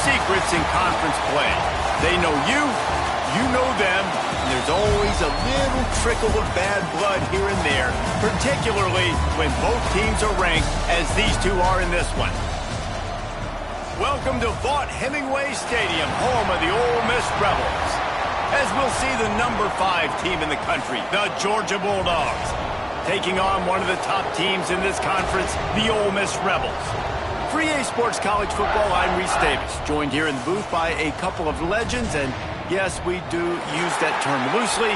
secrets in conference play. They know you, you know them, and there's always a little trickle of bad blood here and there, particularly when both teams are ranked as these two are in this one. Welcome to Vaught-Hemingway Stadium, home of the Ole Miss Rebels. As we'll see the number 5 team in the country, the Georgia Bulldogs, taking on one of the top teams in this conference, the Ole Miss Rebels. For EA Sports College Football, I'm Reese Davis, joined here in the booth by a couple of legends, and yes, we do use that term loosely.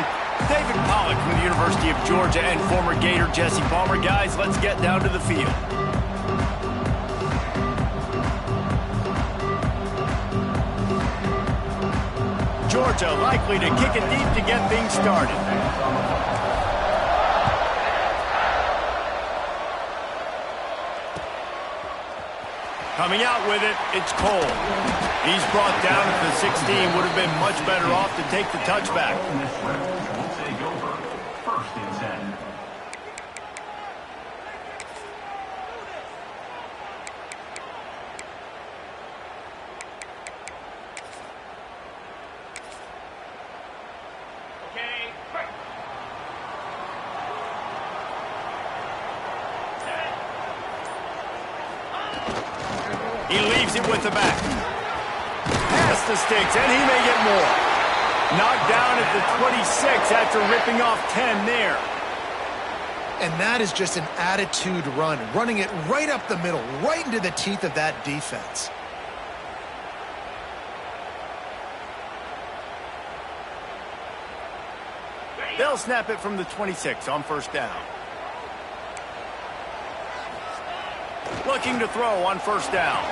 David Pollack from the University of Georgia and former Gator Jesse Palmer. Guys, let's get down to the field. Georgia likely to kick it deep to get things started. Coming out with it, it's Cole. He's brought down at the 16. Would have been much better off to take the touchback. First and 10. He leaves it with the back. Past the sticks, and he may get more. Knocked down at the 26 after ripping off 10 there. And that is just an attitude run, running it right up the middle, right into the teeth of that defense. They'll snap it from the 26 on first down. Looking to throw on first down.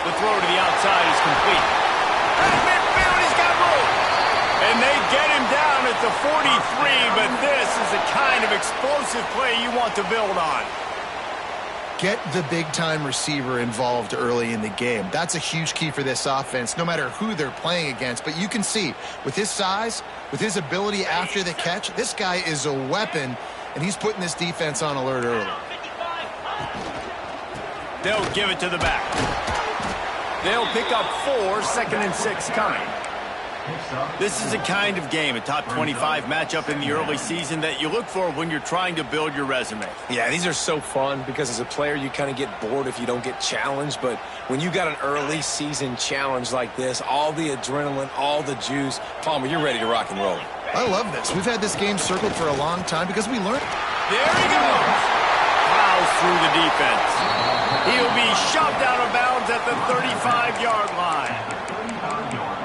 The throw to the outside is complete. At midfield, he's got room. And they get him down at the 43, but this is the kind of explosive play you want to build on. Get the big-time receiver involved early in the game. That's a huge key for this offense, no matter who they're playing against. But you can see, with his size, with his ability after the catch, this guy is a weapon, and he's putting this defense on alert early. They'll give it to the back. They'll pick up 4, 2nd and 6 coming. This is a kind of game, a top 25 matchup in the early season that you look for when you're trying to build your resume. Yeah, these are so fun because as a player you kind of get bored if you don't get challenged, but when you got an early season challenge like this, all the adrenaline, all the juice, Palmer, you're ready to rock and roll. I love this. We've had this game circled for a long time because we learned. There he goes. Plows through the defense. He'll be shoved out of bounds at the 35-yard line.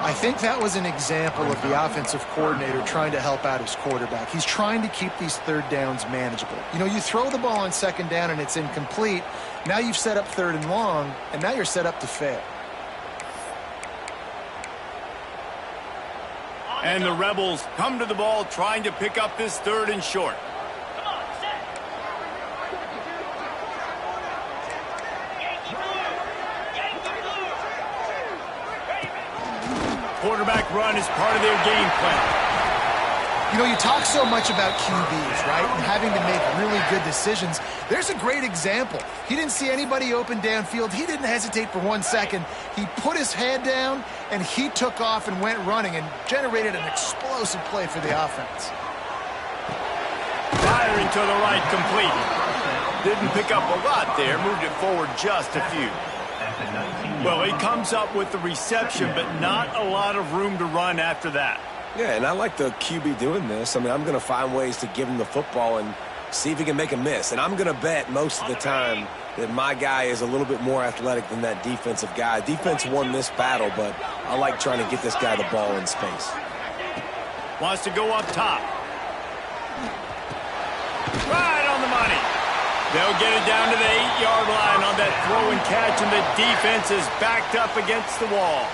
I think that was an example of the offensive coordinator trying to help out his quarterback. He's trying to keep these third downs manageable. You know, you throw the ball on second down and it's incomplete. Now you've set up third and long, and now you're set up to fail. And the Rebels come to the ball trying to pick up this 3rd and short. Quarterback run is part of their game plan. You know, you talk so much about QBs, right, and having to make really good decisions. There's a great example. He didn't see anybody open downfield. He didn't hesitate for 1 second. He put his head down, and he took off and went running and generated an explosive play for the offense. Firing to the right, complete. Didn't pick up a lot there, moved it forward just a few. Well, he comes up with the reception, but not a lot of room to run after that. Yeah, and I like the QB doing this. I mean, I'm going to find ways to give him the football and see if he can make a miss. And I'm going to bet most of the time that my guy is a little bit more athletic than that defensive guy. Defense won this battle, but I like trying to get this guy the ball in space. Wants to go up top. Right on the money. They'll get it down to the 8-yard line on that throw and catch, and the defense is backed up against the wall.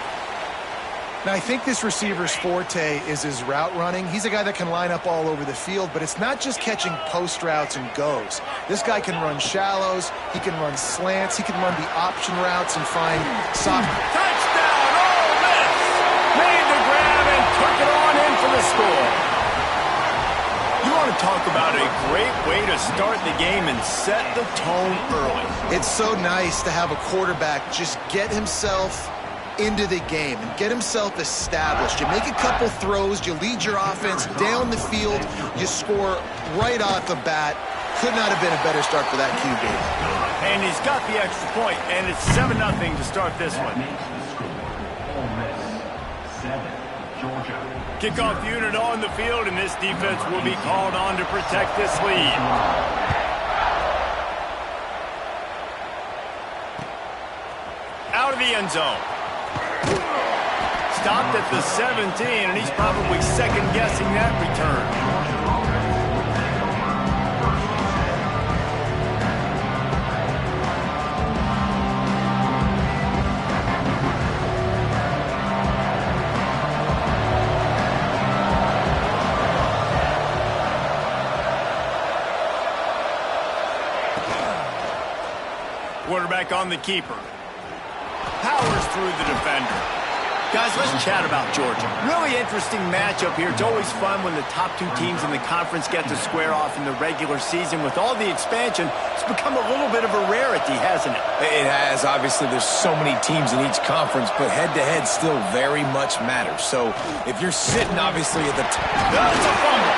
Now, I think this receiver's forte is his route running. He's a guy that can line up all over the field, but it's not just catching post routes and goes. This guy can run shallows, he can run slants, he can run the option routes and find soft. Touchdown, Ole Miss! Made the grab and took it on in for the score. You want to talk about a great way to start the game and set the tone early. It's so nice to have a quarterback just get himself into the game and get himself established. You make a couple throws, you lead your offense down the field, you score right off the bat. Could not have been a better start for that QB. And he's got the extra point, and it's 7-0 to start this one. Kickoff unit on the field, and this defense will be called on to protect this lead. Out of the end zone. Stopped at the 17, and he's probably second-guessing that return. Quarterback on the keeper. Powers through the defender. Guys, let's chat about Georgia. Really interesting matchup here. It's always fun when the top two teams in the conference get to square off in the regular season. With all the expansion, it's become a little bit of a rarity, hasn't it? It has. Obviously, there's so many teams in each conference, but head-to-head still very much matters. So if you're sitting, obviously, at the That's a fumble.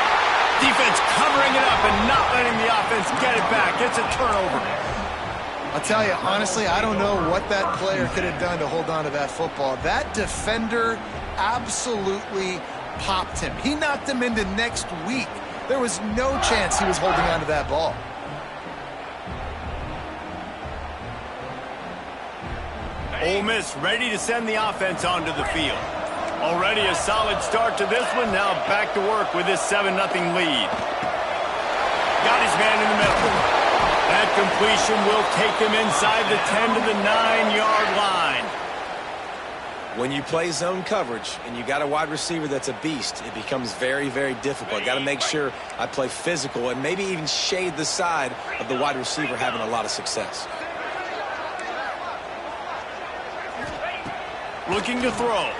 Defense covering it up and not letting the offense get it back. It's a turnover. I'll tell you, honestly, I don't know what that player could have done to hold on to that football. That defender absolutely popped him. He knocked him into next week. There was no chance he was holding on to that ball. Ole Miss ready to send the offense onto the field. Already a solid start to this one. Now back to work with this 7-0 lead. Got his man in the middle. That completion will take him inside the 10 to the 9-yard line. When you play zone coverage and you got a wide receiver that's a beast, it becomes very, very difficult. Got to make sure I play physical and maybe even shade the side of the wide receiver having a lot of success. Looking to throw.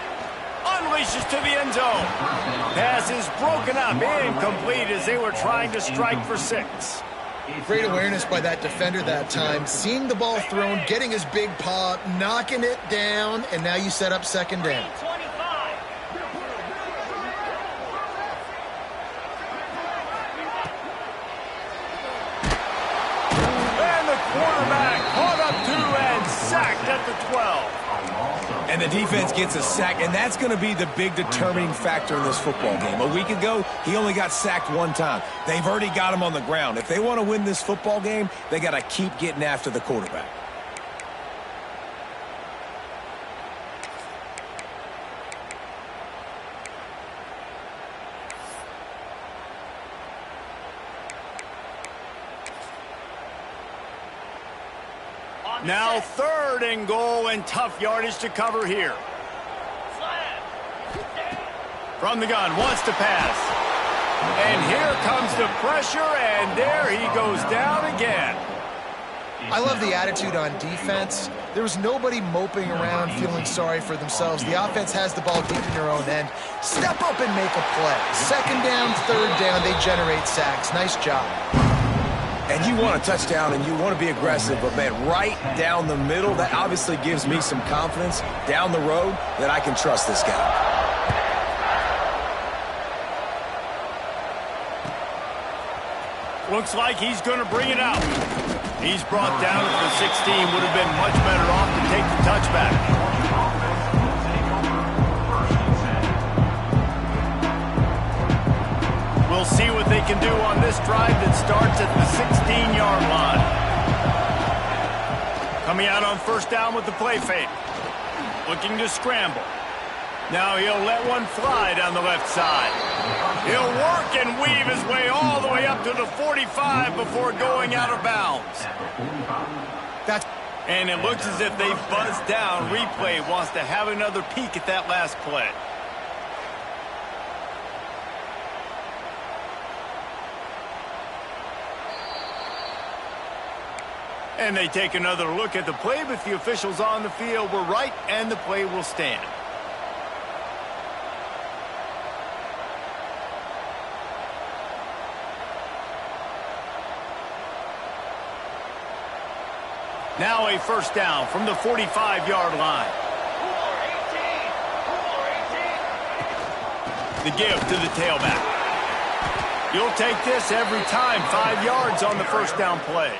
Unleashes to the end zone. Pass is broken up, incomplete as they were trying to strike for 6. Great awareness by that defender that time. Seeing the ball thrown, getting his big paw, knocking it down, and now you set up second down. And the quarterback caught up to and sacked at the 12. And the defense gets a sack, and that's going to be the big determining factor in this football game. A week ago, he only got sacked one time. They've already got him on the ground. If they want to win this football game, they got to keep getting after the quarterback. Now 3rd and goal and tough yardage to cover here. From the gun, wants to pass. And here comes the pressure, and there he goes down again. I love the attitude on defense. There was nobody moping around feeling sorry for themselves. The offense has the ball deep in their own end. Step up and make a play. 2nd down, 3rd down, they generate sacks. Nice job. And you want a touchdown and you want to be aggressive, but, man, right down the middle, that obviously gives me some confidence down the road that I can trust this guy. Looks like he's going to bring it out. He's brought down at the 16. Would have been much better off to take the touchback. We'll see what they can do on this drive that starts at the 16-yard line. Coming out on 1st down with the play fake. Looking to scramble. Now he'll let one fly down the left side. He'll work and weave his way all the way up to the 45 before going out of bounds. And it looks as if they've buzzed down. Replay wants to have another peek at that last play. And they take another look at the play, but the officials on the field were right, and the play will stand. Now a 1st down from the 45-yard line. The give to the tailback. You'll take this every time. 5 yards on the first down play.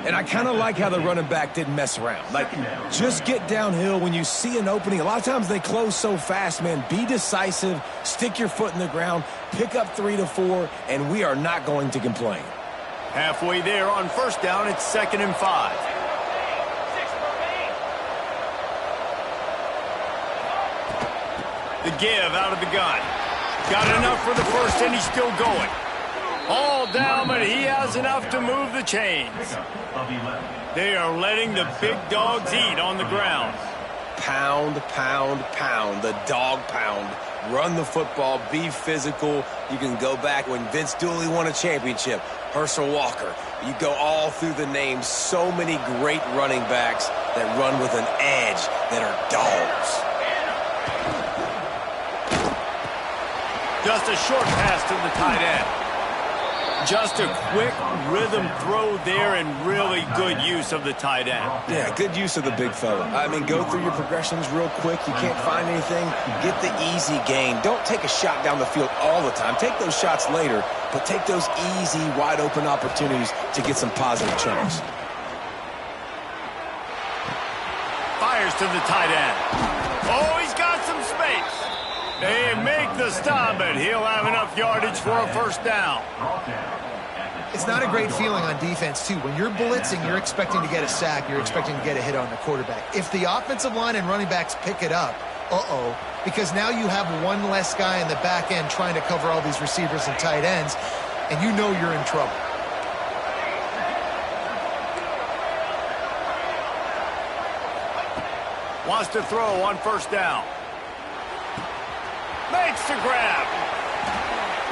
And I kind of like how the running back didn't mess around. Like, just get downhill when you see an opening. A lot of times they close so fast, man. Be decisive, stick your foot in the ground, pick up 3 to 4, and we are not going to complain. Halfway there on first down, it's 2nd and 5. The give out of the gun. Got enough for the first, and he's still going. All down, but he has enough to move the chains. They are letting the big dogs eat on the ground. Pound, pound, pound. The dog pound. Run the football. Be physical. You can go back when Vince Dooley won a championship. Herschel Walker. You go all through the names. So many great running backs that run with an edge that are dogs. Just a short pass to the tight end. Just a quick rhythm throw there and really good use of the tight end. Yeah, good use of the big fella. I mean, go through your progressions real quick. You can't find anything. Get the easy gain. Don't take a shot down the field all the time. Take those shots later, but take those easy, wide-open opportunities to get some positive chunks. Fires to the tight end. Oh, he's got some space. They make the stop, but he'll have enough yardage for a first down. It's not a great feeling on defense, too. When you're blitzing, you're expecting to get a sack. You're expecting to get a hit on the quarterback. If the offensive line and running backs pick it up, because now you have one less guy in the back end trying to cover all these receivers and tight ends, and you know you're in trouble. Wants to throw on first down. Makes the grab.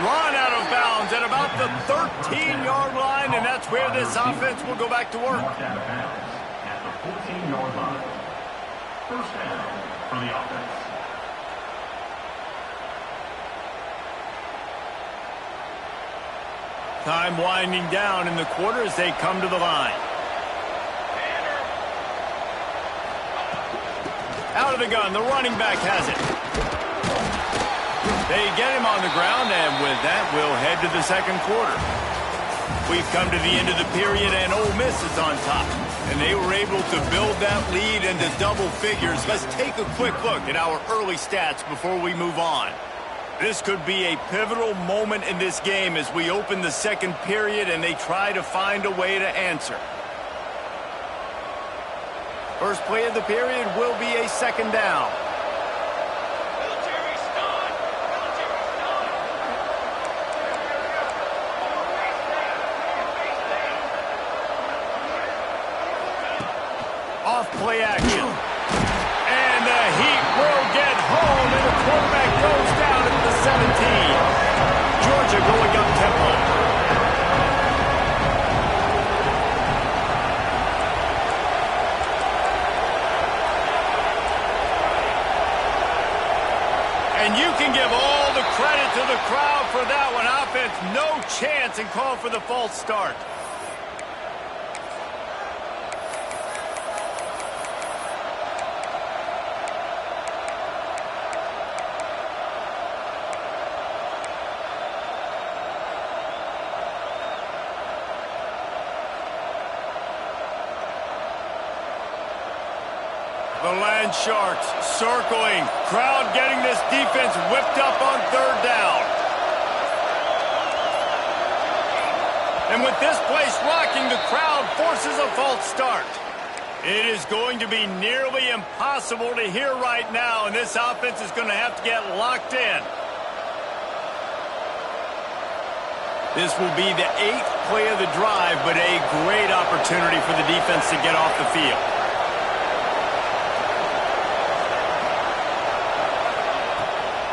Run out of bounds at about the 13-yard line, and that's where this offense will go back to work. At the 14-yard line. First down for the offense. Time winding down in the quarter as they come to the line. Out of the gun, the running back has it. They get him on the ground, and with that, we'll head to the second quarter. We've come to the end of the period, and Ole Miss is on top. And they were able to build that lead into double figures. Let's take a quick look at our early stats before we move on. This could be a pivotal moment in this game as we open the second period and they try to find a way to answer. First play of the period will be a second down. Off play action. And the Heat will get home, and the quarterback goes down at the 17. Georgia going up tempo. And you can give all the credit to the crowd for that one. Offense, no chance, and call for the false start. The Land Sharks circling. Crowd getting this defense whipped up on third down. And with this place rocking, the crowd forces a false start. It is going to be nearly impossible to hear right now, and this offense is going to have to get locked in. This will be the 8th play of the drive, but a great opportunity for the defense to get off the field.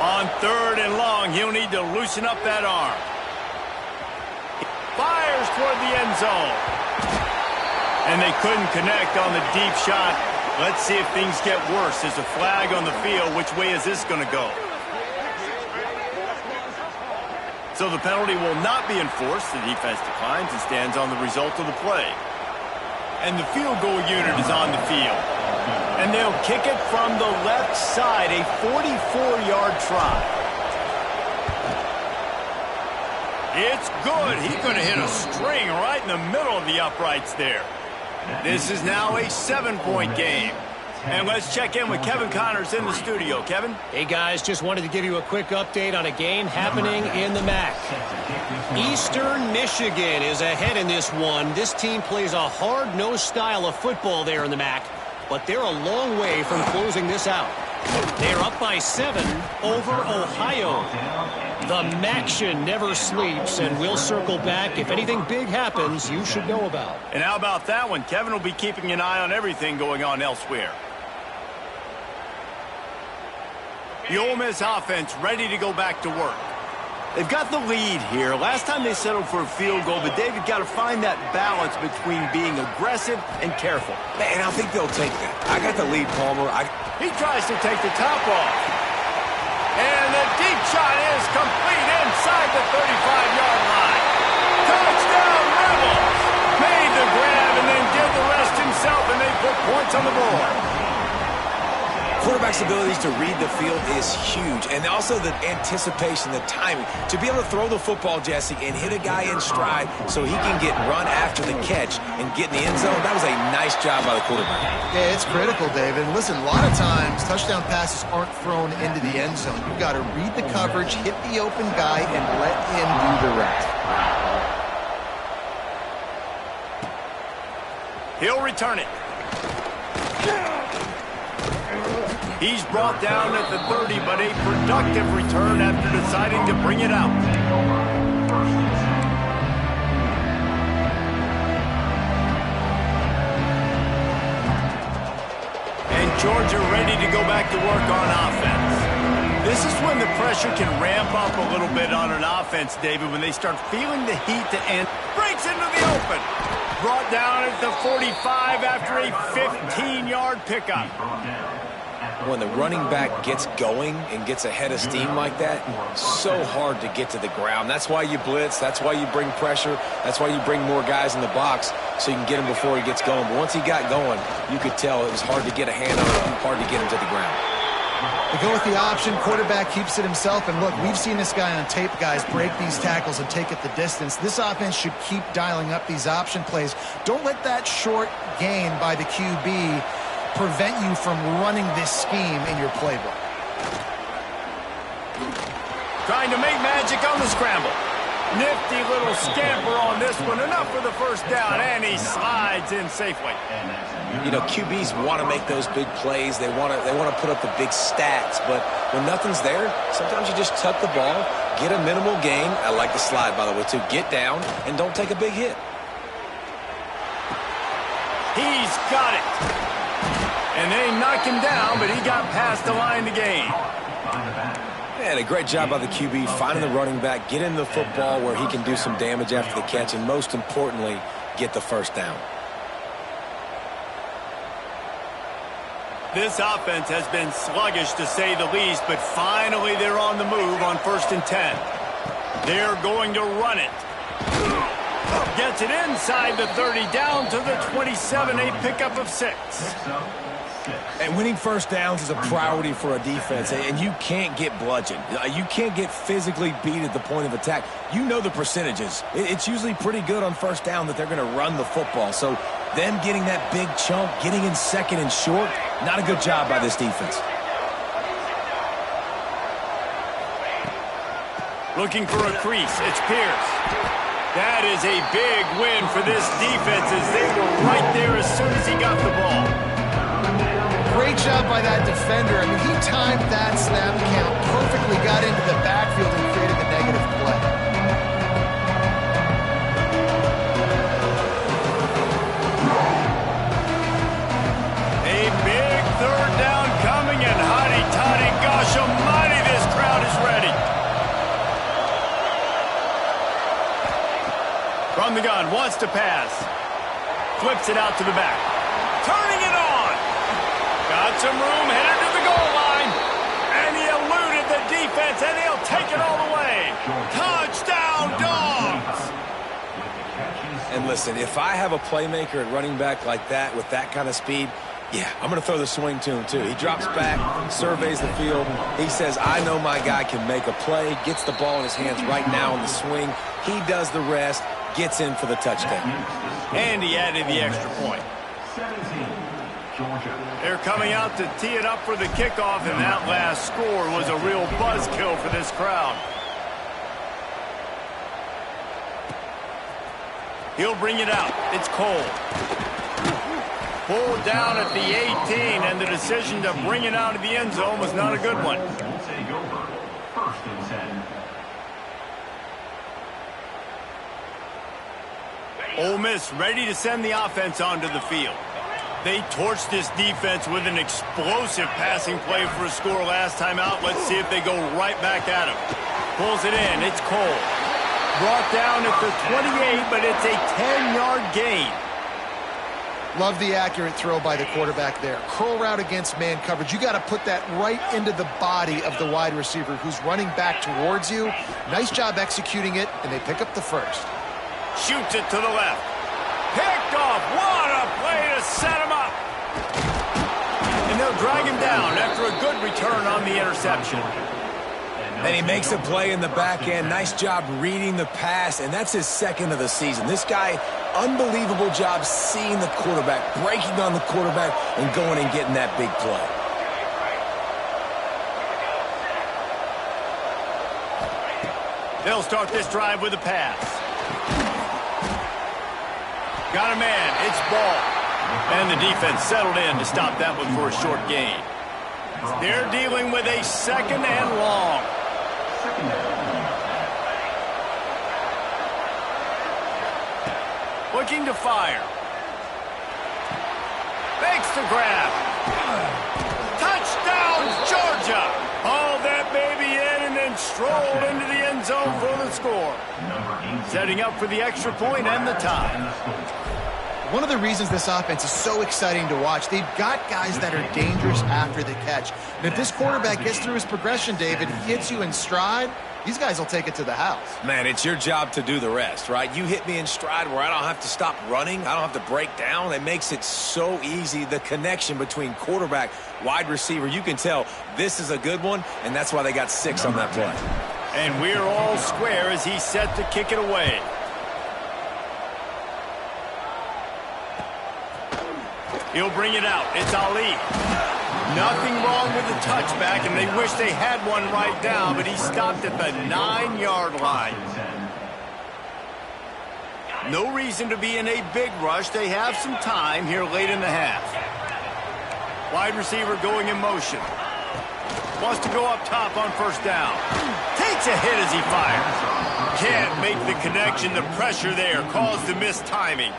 On third and long, he'll need to loosen up that arm. Fires toward the end zone. And they couldn't connect on the deep shot. Let's see if things get worse. There's a flag on the field. Which way is this going to go? So the penalty will not be enforced. The defense declines and stands on the result of the play. And the field goal unit is on the field. And they'll kick it from the left side, a 44-yard try. It's good. He could have hit a string right in the middle of the uprights there. This is now a 7-point game. And let's check in with Kevin Connors in the studio. Kevin? Hey, guys, just wanted to give you a quick update on a game happening in the MAC. Eastern Michigan is ahead in this one. This team plays a hard-nosed style of football there in the MAC, but they're a long way from closing this out. They're up by 7 over Ohio. The MACtion never sleeps, and we'll circle back. If anything big happens, you should know about. And how about that one? Kevin will be keeping an eye on everything going on elsewhere. The Ole Miss offense ready to go back to work. They've got the lead here. Last time they settled for a field goal, but David got to find that balance between being aggressive and careful. Man, I think they'll take that. I got the lead, Palmer. He tries to take the top off. And the deep shot is complete inside the 35-yard line. Touchdown, Rebels! Made the grab and then did the rest himself, and they put points on the board. Quarterback's abilities to read the field is huge, and also the anticipation, the timing. To be able to throw the football, Jesse, and hit a guy in stride so he can get run after the catch and get in the end zone, that was a nice job by the quarterback. Yeah, it's critical, David. Listen, a lot of times touchdown passes aren't thrown into the end zone. You've got to read the coverage, hit the open guy, and let him do the rest. He'll return it. He's brought down at the 30, but a productive return after deciding to bring it out. And Georgia ready to go back to work on offense. This is when the pressure can ramp up a little bit on an offense, David, when they start feeling the heat to end. Breaks into the open. Brought down at the 45 after a 15-yard pickup. When the running back gets going and gets ahead of steam like that, so hard to get to the ground. That's why you blitz. That's why you bring pressure. That's why you bring more guys in the box so you can get him before he gets going. But once he got going, you could tell it was hard to get a hand on him, hard to get him to the ground. They go with the option. Quarterback keeps it himself. And look, we've seen this guy on tape, guys, break these tackles and take it the distance. This offense should keep dialing up these option plays. Don't let that short gain by the QB prevent you from running this scheme in your playbook. Trying to make magic on the scramble. Nifty little scamper on this one. Enough for the first down, and he slides in safely. You know, QBs want to make those big plays. They want to put up the big stats. But when nothing's there, sometimes you just tuck the ball, get a minimal gain. I like the slide, by the way, too. Get down and don't take a big hit. He's got it. And they knocked him down, but he got past the line to gain. And a great job by the QB finding the running back, get in the football where he can do some damage after the catch, and most importantly, get the first down. This offense has been sluggish to say the least, but finally they're on the move on 1st and 10. They're going to run it. Gets it inside the 30, down to the 27, a pickup of 6. And winning first downs is a priority for a defense, and you can't get bludgeoned. You can't get physically beat at the point of attack. You know the percentages. It's usually pretty good on first down that they're going to run the football. So them getting that big chunk, getting in second and short, not a good job by this defense. Looking for a crease. It's Pierce. That is a big win for this defense as they were right there as soon as he got the ball. Great job by that defender. I mean, he timed that snap count perfectly, got into the backfield and created the negative play. A big 3rd down coming, and hotty toddy, gosh almighty, this crowd is ready. From the gun, wants to pass. Flips it out to the back. Turning it on. Got some room, headed to the goal line. And he eluded the defense, and he'll take it all the way. Touchdown, Dogs! And listen, if I have a playmaker at running back like that with that kind of speed, Yeah, I'm going to throw the swing to him, too. He drops back, surveys the field. He says, I know my guy can make a play, gets the ball in his hands right now on the swing. He does the rest, gets in for the touchdown. And he added the extra point. 17, Georgia. They're coming out to tee it up for the kickoff, and that last score was a real buzzkill for this crowd. He'll bring it out. It's Cole. Pulled down at the 18, and the decision to bring it out of the end zone was not a good one. Will take over. 1st and 10. Ole Miss ready to send the offense onto the field. They torched this defense with an explosive passing play for a score last time out. Let's see if they go right back at him. Pulls it in. It's Cole. Brought down at the 28, but it's a 10-yard gain. Love the accurate throw by the quarterback there. Curl route against man coverage. You got to put that right into the body of the wide receiver who's running back towards you. Nice job executing it, and they pick up the first. Shoots it to the left. Picked off. What a play to set him up. And they'll drag him down after a good return on the interception. Then he makes a play in the back end. Nice job reading the pass, and that's his 2nd of the season. This guy, unbelievable job seeing the quarterback, breaking on the quarterback, and going and getting that big play. They'll start this drive with a pass. Got a man. It's Ball. And the defense settled in to stop that one for a short gain. They're dealing with a 2nd and long. Looking to fire. Makes the grab. Touchdown, Georgia. Hauled that baby in and then strolled into the end zone for the score. Setting up for the extra point and the tie. One of the reasons this offense is so exciting to watch, they've got guys that are dangerous after the catch. And if this quarterback gets through his progression, David, hits you in stride, these guys will take it to the house. Man, it's your job to do the rest, right? You hit me in stride where I don't have to stop running. I don't have to break down. It makes it so easy. The connection between quarterback, wide receiver, you can tell this is a good one, and that's why they got 6 on that play. And we're all square as he's set to kick it away. He'll bring it out. It's Ali. Nothing wrong with the touchback, and they wish they had one right now, but he stopped at the 9-yard line. No reason to be in a big rush. They have some time here late in the half. Wide receiver going in motion. Wants to go up top on 1st down. Takes a hit as he fires. Can't make the connection. The pressure there caused the missed timing.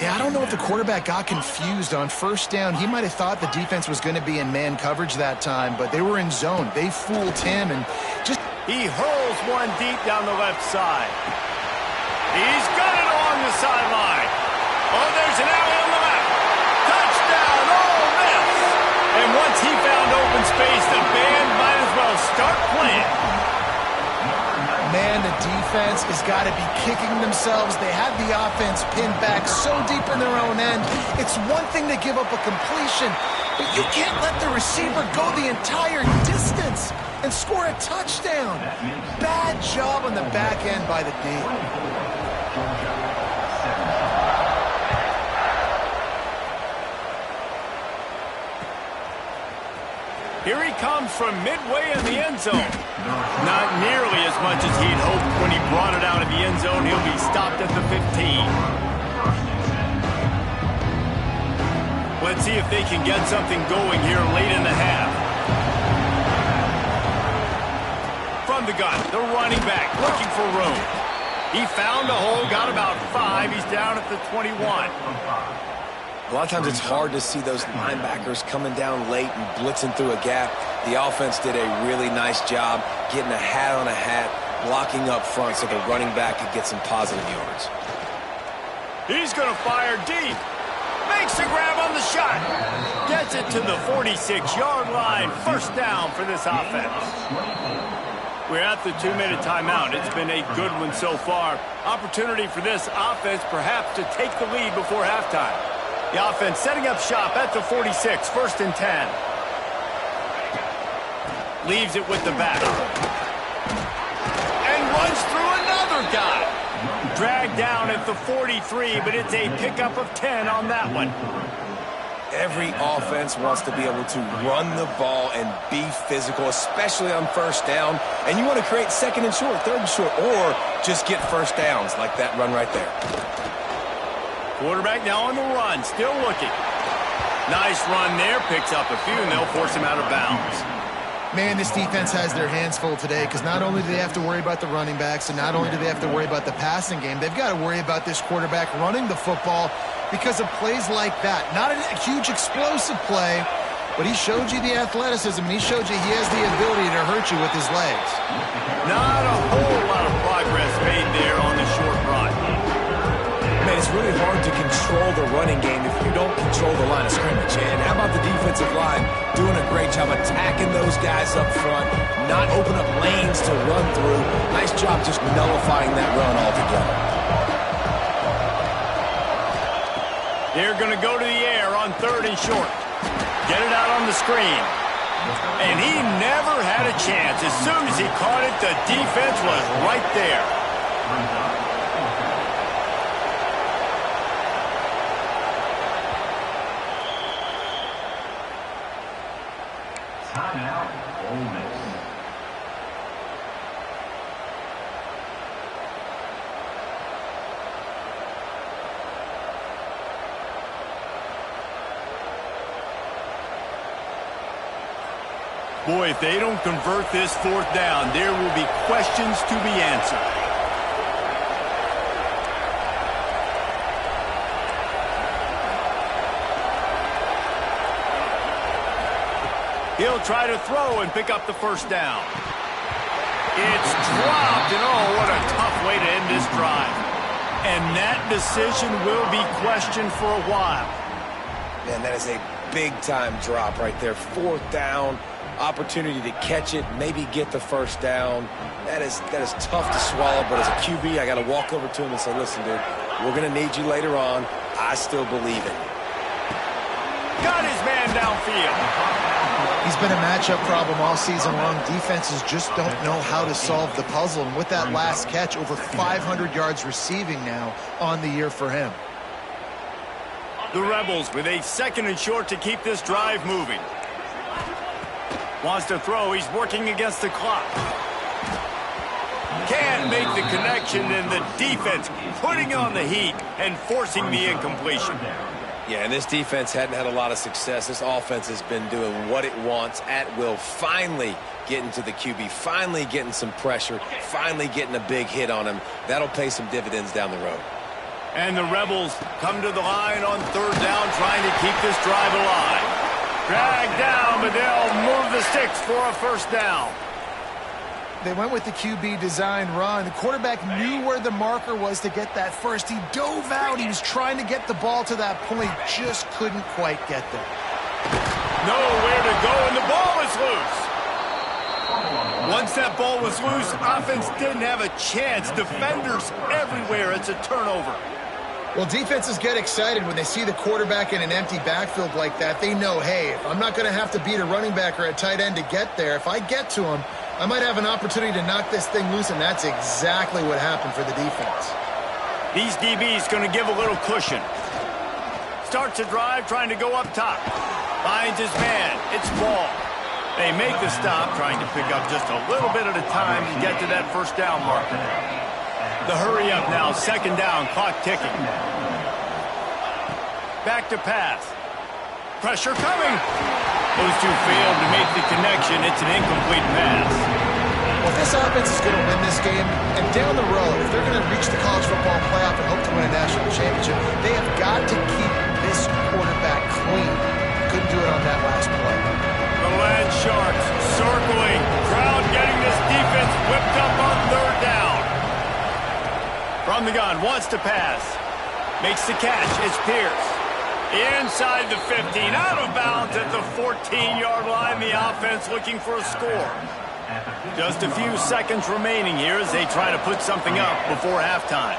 Yeah, I don't know if the quarterback got confused on 1st down. He might have thought the defense was going to be in man coverage that time, but they were in zone. They fooled him and just... He hurls one deep down the left side. He's got it along the sideline. Oh, there's an alley on the left. Touchdown, Ole Miss. And once he found open space, the band might as well start playing. Man, the defense has got to be kicking themselves. They had the offense pinned back so deep in their own end. It's one thing to give up a completion, but you can't let the receiver go the entire distance and score a touchdown. Bad job on the back end by the D. Here he comes from midway in the end zone. Not nearly as much as he'd hoped when he brought it out of the end zone. He'll be stopped at the 15. Let's see if they can get something going here late in the half. From the gun, the running back looking for room. He found a hole, got about 5. He's down at the 21. A lot of times it's hard to see those linebackers coming down late and blitzing through a gap. The offense did a really nice job getting a hat on a hat, blocking up front so the running back could get some positive yards. He's going to fire deep. Makes the grab on the shot. Gets it to the 46-yard line. 1st down for this offense. We're at the 2-minute timeout. It's been a good one so far. Opportunity for this offense perhaps to take the lead before halftime. The offense setting up shop at the 46, 1st and 10. Leaves it with the back. And runs through another guy. Dragged down at the 43, but it's a pickup of 10 on that one. Every offense wants to be able to run the ball and be physical, especially on 1st down. And you want to create 2nd and short, 3rd and short, or just get 1st downs like that run right there. Quarterback now on the run, still looking. Nice run there, picks up a few, and they'll force him out of bounds. Man, this defense has their hands full today because not only do they have to worry about the running backs and not only do they have to worry about the passing game, they've got to worry about this quarterback running the football because of plays like that. Not a huge explosive play, but he showed you the athleticism. He showed you he has the ability to hurt you with his legs. Not a whole lot of progress made there on the short run. Man, it's really hard to control the running game if you don't control the line of scrimmage. And how about the defensive line doing a great job attacking those guys up front, not open up lanes to run through. Nice job just nullifying that run altogether. They're going to go to the air on 3rd and short. Get it out on the screen. And he never had a chance. As soon as he caught it, the defense was right there. Timeout, Ole Miss. Boy, if they don't convert this 4th down, there will be questions to be answered. He'll try to throw and pick up the 1st down. It's dropped, and oh, what a tough way to end this drive. And that decision will be questioned for a while. Man, that is a big-time drop right there. 4th down, opportunity to catch it, maybe get the 1st down. That is tough to swallow, but as a QB, I got to walk over to him and say, listen, dude, we're going to need you later on. I still believe in you. Got his man downfield. He's been a matchup problem all season long. Defenses just don't know how to solve the puzzle. And with that last catch, over 500 yards receiving now on the year for him. The Rebels with a 2nd and short to keep this drive moving. Wants to throw. He's working against the clock. Can't make the connection, and the defense putting on the heat and forcing the incompletion. Yeah, and this defense hadn't had a lot of success. This offense has been doing what it wants at will. Finally getting to the QB, finally getting some pressure, finally getting a big hit on him. That'll pay some dividends down the road. And the Rebels come to the line on 3rd down, trying to keep this drive alive. Dragged down, but they'll move the sticks for a 1st down. They went with the QB design run. The quarterback knew where the marker was to get that 1st. He dove out. He was trying to get the ball to that point. Just couldn't quite get there. Nowhere to go, and the ball is loose. Once that ball was loose, offense didn't have a chance. Defenders everywhere. It's a turnover. Well, defenses get excited when they see the quarterback in an empty backfield like that. They know, hey, if I'm not going to have to beat a running back or a tight end to get there, if I get to him, I might have an opportunity to knock this thing loose, and that's exactly what happened for the defense. These DBs going to give a little cushion. Starts a drive, trying to go up top. Finds his man. It's Ball. They make the stop, trying to pick up just a little bit at a time to get to that 1st down marker. The hurry up now, 2nd down, clock ticking. Back to pass. Pressure coming. Those two failed to make the connection. It's an incomplete pass. Well, if this offense is going to win this game, and down the road, if they're going to reach the college football playoff and hope to win a national championship, they have got to keep this quarterback clean. Couldn't do it on that last play. The Land Sharks circling. Crowd getting this defense whipped up on 3rd down. From the gun, wants to pass. Makes the catch. It's Pierce. Inside the 15, out of bounds at the 14-yard line. The offense looking for a score. Just a few seconds remaining here as they try to put something up before halftime.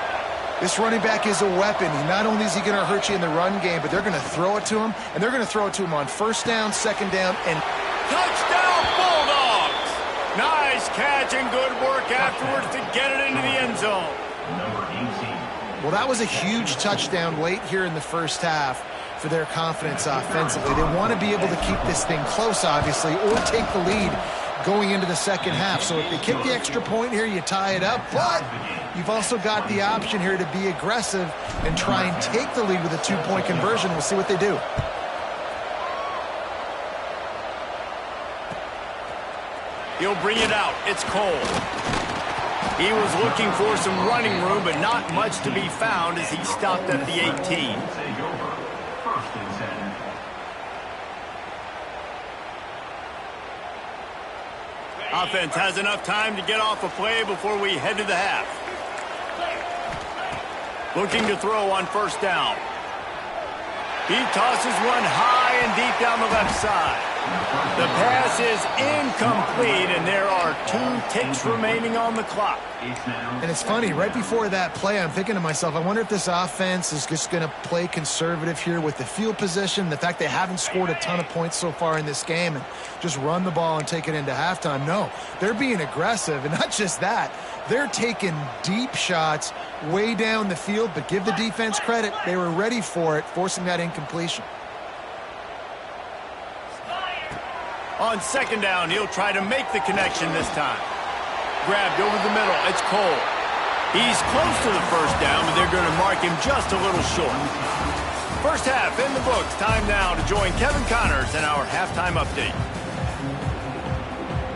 This running back is a weapon. Not only is he going to hurt you in the run game, but they're going to throw it to him, and they're going to throw it to him on first down, second down, and... Touchdown, Bulldogs! Nice catch and good work afterwards to get it into the end zone. Number 18. Well, that was a huge touchdown late here in the first half for their confidence offensively. They want to be able to keep this thing close, obviously, or take the lead going into the second half. So if they kick the extra point here, you tie it up, but you've also got the option here to be aggressive and try and take the lead with a two-point conversion. We'll see what they do. He'll bring it out. It's Cole. He was looking for some running room, but not much to be found as he stopped at the 18. Take over. First and 10. Offense has enough time to get off a play before we head to the half. Looking to throw on first down. He tosses one high and deep down the left side. The pass is incomplete, and there are 2 ticks remaining on the clock. And it's funny, right before that play, I'm thinking to myself, I wonder if this offense is just going to play conservative here with the field position, the fact they haven't scored a ton of points so far in this game, and just run the ball and take it into halftime. No, they're being aggressive, and not just that, they're taking deep shots way down the field, but give the defense credit. They were ready for it, forcing that incompletion. On second down, he'll try to make the connection this time. Grabbed over the middle. It's Cole. He's close to the first down, but they're going to mark him just a little short. First half in the books. Time now to join Kevin Connors in our halftime update.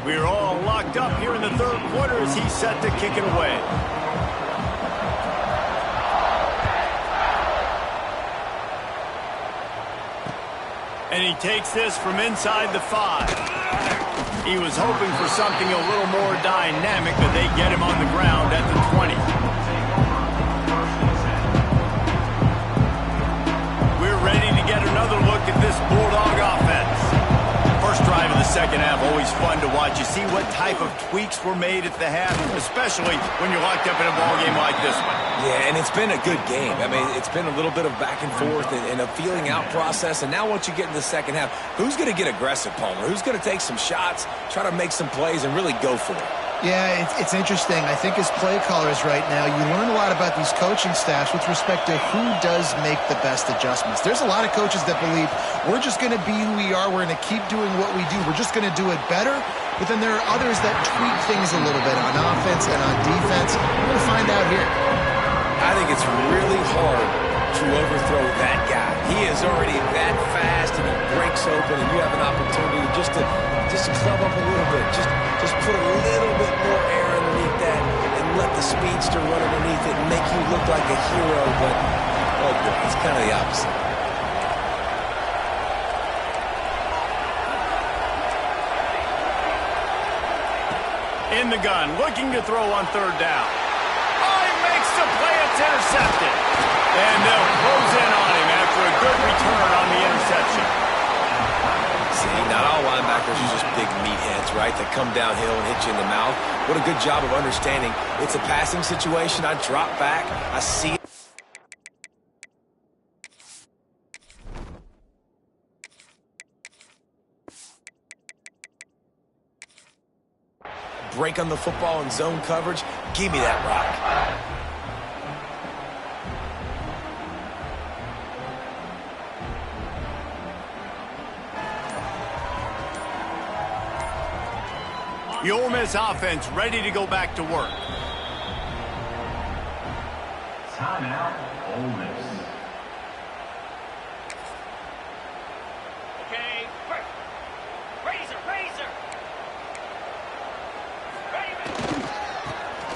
We're all locked up here in the third quarter as he's set to kick it away. And he takes this from inside the 5. He was hoping for something a little more dynamic, but they get him on the ground at the 20. We're ready to get another look at this Bulldog offense. First drive of the second half, always fun to watch. You see what type of tweaks were made at the half, especially when you're locked up in a ball game like this one. Yeah, and it's been a good game. I mean, it's been a little bit of back and forth and a feeling out process. And now once you get in the second half, who's going to get aggressive, Palmer? Who's going to take some shots, try to make some plays, and really go for it? Yeah, it's interesting. I think as play callers right now, you learn a lot about these coaching staffs with respect to who does make the best adjustments. There's a lot of coaches that believe we're just going to be who we are. We're going to keep doing what we do. We're just going to do it better. But then there are others that tweak things a little bit on offense and on defense. We're going to find out here. I think it's really hard to overthrow that guy. He is already that fast, and he breaks open, and you have an opportunity just to club up a little bit. Just put a little bit more air underneath that and let the speedster run underneath it and make you look like a hero, but oh boy, it's kind of the opposite. In the gun, looking to throw on third down. Oh, he makes the play. It's intercepted. And they'll close in on him after a good return on the interception. See, not all linebackers are just big meatheads, right, that come downhill and hit you in the mouth. What a good job of understanding. It's a passing situation. I drop back. I see it. Break on the football in zone coverage. Give me that rock. The Ole Miss offense ready to go back to work. Timeout, Ole Miss. Okay, razor.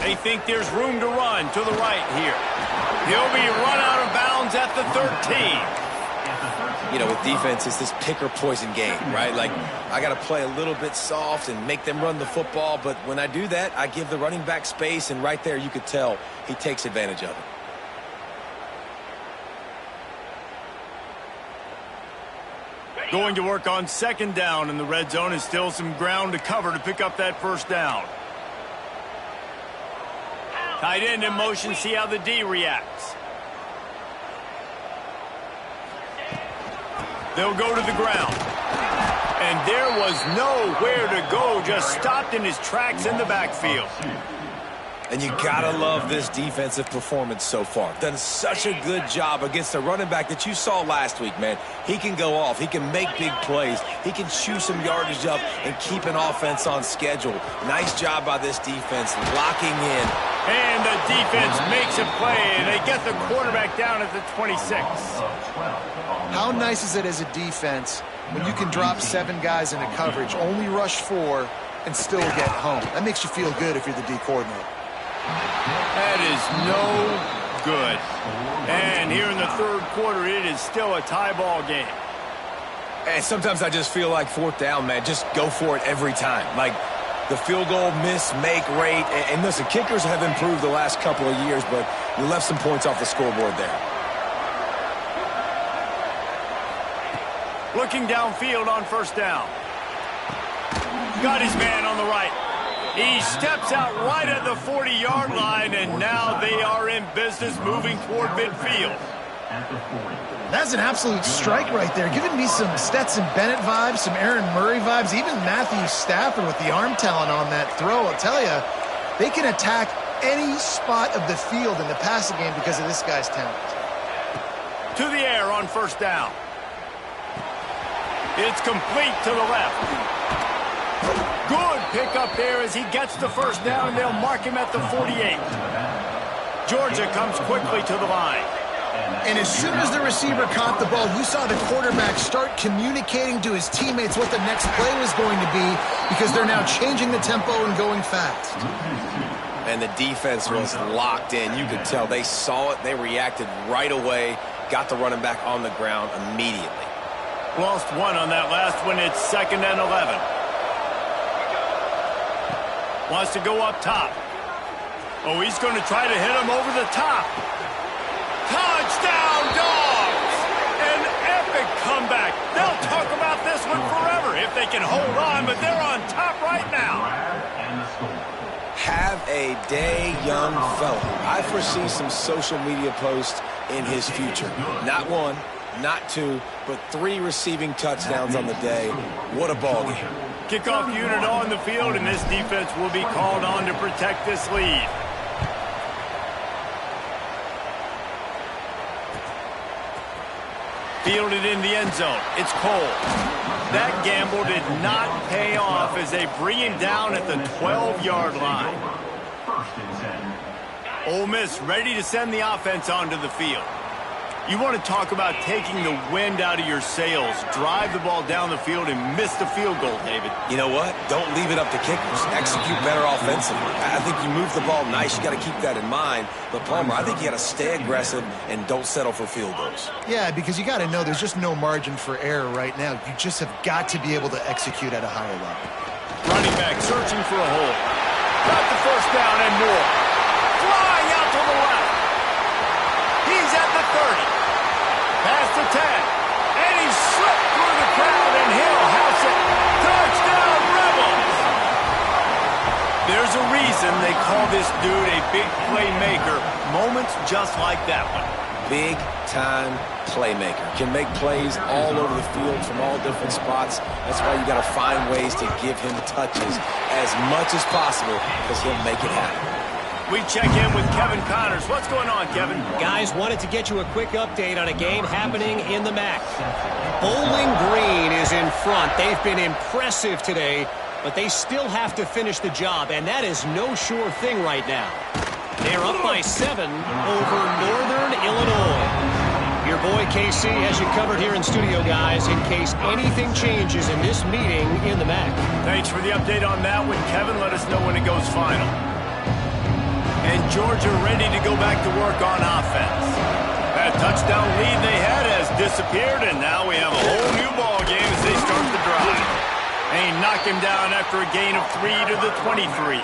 They think there's room to run to the right here. He'll be run out of bounds at the 13. You know, with defense, it's this pick or poison game, right? Like, I got to play a little bit soft and make them run the football, but when I do that, I give the running back space, and right there you could tell he takes advantage of it. Going to work on second down in the red zone, is still some ground to cover to pick up that first down. Tight end in motion, see how the D reacts. They'll go to the ground. And there was nowhere to go, just stopped in his tracks in the backfield. And you gotta love this defensive performance so far. Done such a good job against a running back that you saw last week, man. He can go off. He can make big plays. He can chew some yardage up and keep an offense on schedule. Nice job by this defense locking in. And the defense makes a play, and they get the quarterback down at the 26. How nice is it as a defense when you can drop 7 guys into coverage, only rush 4, and still get home? That makes you feel good if you're the D coordinator. That is no good. And here in the third quarter, it is still a tie ball game. And sometimes I just feel like fourth down, man. Just go for it every time. Like the field goal miss-make rate. And listen, kickers have improved the last couple of years, but you left some points off the scoreboard there. Looking downfield on first down. Got his man on the right. He steps out right at the 40-yard line, and now they are in business moving toward midfield. That's an absolute strike right there, giving me some Stetson Bennett vibes, some Aaron Murray vibes, even Matthew Stafford with the arm talent on that throw. I'll tell you, they can attack any spot of the field in the passing game because of this guy's talent. To the air on first down. It's complete to the left. Good pickup there as he gets the first down, and they'll mark him at the 48. Georgia comes quickly to the line. And as soon as the receiver caught the ball, you saw the quarterback start communicating to his teammates what the next play was going to be because they're now changing the tempo and going fast. And the defense was locked in. You could tell they saw it. They reacted right away, got the running back on the ground immediately. Lost one on that last one. It's 2nd and 11. Wants to go up top. Oh, he's going to try to hit him over the top. Touchdown, Dogs! An epic comeback. They'll talk about this one forever if they can hold on, but they're on top right now. Have a day, young fella. I foresee some social media posts in his future. Not 1, not 2, but 3 receiving touchdowns on the day. What a ball game. Kickoff unit on the field, and this defense will be called on to protect this lead. Fielded in the end zone. It's Cole. That gamble did not pay off as they bring him down at the 12-yard line. Ole Miss ready to send the offense onto the field. You want to talk about taking the wind out of your sails. Drive the ball down the field and miss the field goal, David. You know what? Don't leave it up to kickers. Execute better offensively. I think you move the ball nice. You got to keep that in mind. But, Palmer, I think you got to stay aggressive and don't settle for field goals. Yeah, because you got to know there's just no margin for error right now. You just have got to be able to execute at a higher level. Running back searching for a hole. Got the first down and more. Flying out to the left. He's at the 30. Past the 10. And he slipped through the crowd, and he'll house it. Touchdown, Rebels! There's a reason they call this dude a big playmaker. Moments just like that one. Big-time playmaker. Can make plays all over the field from all different spots. That's why you got to find ways to give him touches as much as possible because he'll make it happen. We check in with Kevin Connors. What's going on, Kevin? Guys, wanted to get you a quick update on a game happening in the MAC. Bowling Green is in front. They've been impressive today, but they still have to finish the job, and that is no sure thing right now. They're up by 7 over Northern Illinois. Your boy KC has you covered here in studio, guys, in case anything changes in this meeting in the MAC. Thanks for the update on that one, Kevin. Let us know when it goes final. And Georgia ready to go back to work on offense. That touchdown lead they had has disappeared, and now we have a whole new ball game as they start the drive. They knock him down after a gain of 3 to the 23.